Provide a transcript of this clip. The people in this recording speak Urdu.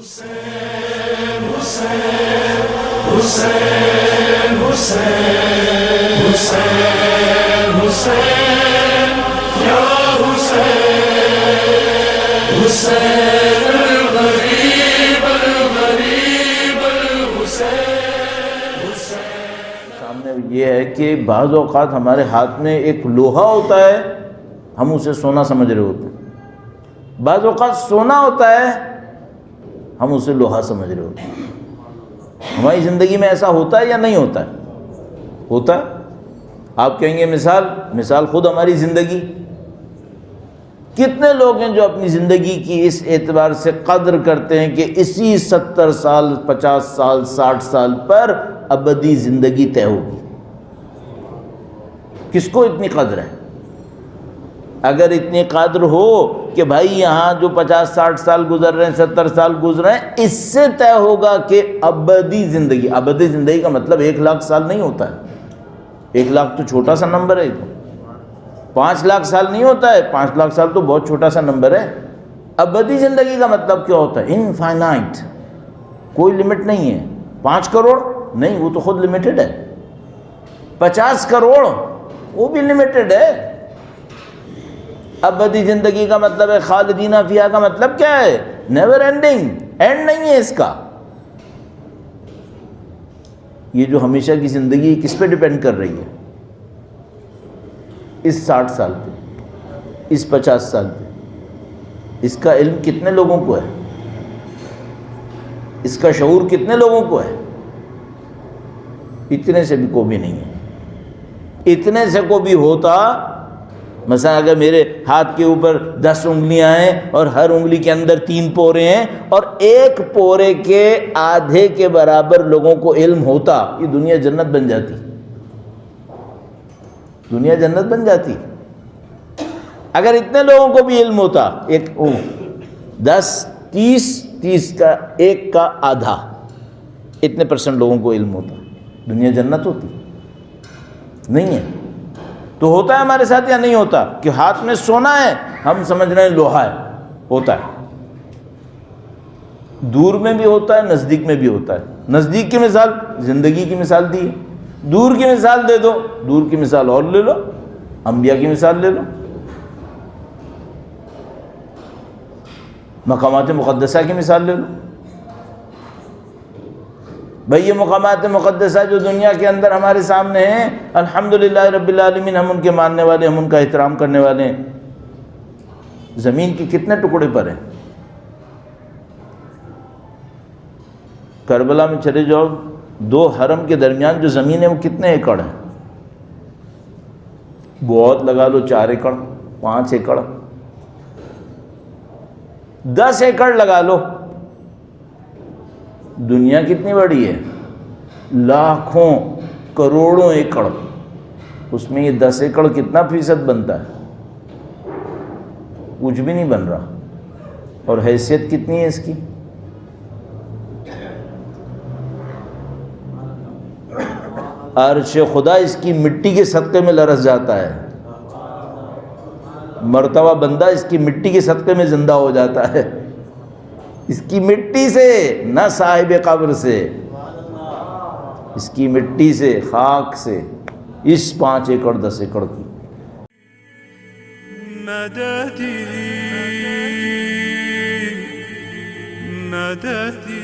حسین حسین حسین حسین حسین حسین یا حسین حسین الغریب الغریب الحسین حسین۔ سامنے یہ ہے کہ بعض اوقات ہمارے ہاتھ میں ایک لوہا ہوتا ہے، ہم اسے سونا سمجھ رہے ہوتے ہیں، بعض اوقات سونا ہوتا ہے ہم اسے لوہا سمجھ رہے ہوتے ہیں۔ ہماری زندگی میں ایسا ہوتا ہے یا نہیں ہوتا ہے؟ ہوتا ہے۔ آپ کہیں گے مثال خود ہماری زندگی، کتنے لوگ ہیں جو اپنی زندگی کی اس اعتبار سے قدر کرتے ہیں کہ اسی 70 سال 50 سال 60 سال پر ابدی زندگی طے ہوگی؟ کس کو اتنی قدر ہے؟ اگر اتنی قدر ہو کہ بھائی یہاں جو 50-60 سال گزر رہے ہیں 70 سال گزرے ہیں، اس سے طے ہوگا کہ ابدی زندگی کا مطلب 1 لاکھ سال نہیں ہوتا ہے۔ 1 لاکھ تو چھوٹا سا نمبر ہے، 5 لاکھ سال نہیں ہوتا ہے، 5 لاکھ سال تو بہت چھوٹا سا نمبر ہے۔ ابدی زندگی کا مطلب کیا ہوتا ہے؟ انفائنائٹ، کوئی لمٹ نہیں ہے۔ 5 کروڑ نہیں، وہ تو خود لمیٹڈ ہے۔ 50 کروڑ وہ بھی لمیٹڈ ہے۔ ابدی زندگی کا مطلب ہے خالدین فیہا کا مطلب کیا ہے؟ نیور اینڈنگ، اینڈ نہیں ہے اس کا۔ یہ جو ہمیشہ کی زندگی کس پہ ڈیپینڈ کر رہی ہے؟ اس 60 سال پہ، اس 50 سال پہ۔ اس کا علم کتنے لوگوں کو ہے؟ اس کا شعور کتنے لوگوں کو ہے؟ اتنے سے بھی کو بھی نہیں ہے۔ اتنے سے کو بھی ہوتا، مثلا اگر میرے ہاتھ کے اوپر 10 انگلیاں ہیں اور ہر انگلی کے اندر 3 پورے ہیں اور ایک پورے کے آدھے کے برابر لوگوں کو علم ہوتا، یہ دنیا جنت بن جاتی۔ دنیا جنت بن جاتی اگر اتنے لوگوں کو بھی علم ہوتا۔ 10 30 کا 1 کا آدھا، اتنے % لوگوں کو علم ہوتا، دنیا جنت ہوتی؟ نہیں ہے۔ تو ہوتا ہے ہمارے ساتھ یا نہیں ہوتا کہ ہاتھ میں سونا ہے ہم سمجھ رہے ہیں لوہا ہے؟ ہوتا ہے۔ دور میں بھی ہوتا ہے، نزدیک میں بھی ہوتا ہے۔ نزدیک کی مثال زندگی کی مثال دی ہے، دور کی مثال دے دو، دور کی مثال اور لے لو، انبیاء کی مثال لے لو، مقامات مقدسہ کی مثال لے لو۔ بھئی یہ مقامات مقدسہ جو دنیا کے اندر ہمارے سامنے ہیں، الحمدللہ رب العالمین، ہم ان کے ماننے والے، ہم ان کا احترام کرنے والے ہیں۔ زمین کے کتنے ٹکڑے پر ہیں؟ کربلا میں چلے جاؤ، 2 حرم کے درمیان جو زمین ہے وہ کتنے ایکڑ ہیں؟ بہت لگا لو 4 ایکڑ 5 ایکڑ 10 ایکڑ لگا لو۔ دنیا کتنی بڑی ہے؟ لاکھوں کروڑوں ایکڑ، اس میں یہ 10 ایکڑ کتنا فیصد بنتا ہے؟ کچھ بھی نہیں بن رہا۔ اور حیثیت کتنی ہے اس کی؟ عرش خدا اس کی مٹی کے صدقے میں لرز جاتا ہے، مرتبہ بندہ اس کی مٹی کے صدقے میں زندہ ہو جاتا ہے، اس کی مٹی سے، نہ صاحب قبر سے، اس کی مٹی سے، خاک سے، اس 5 ایکڑ 10 ایکڑ کی۔ مددی مددی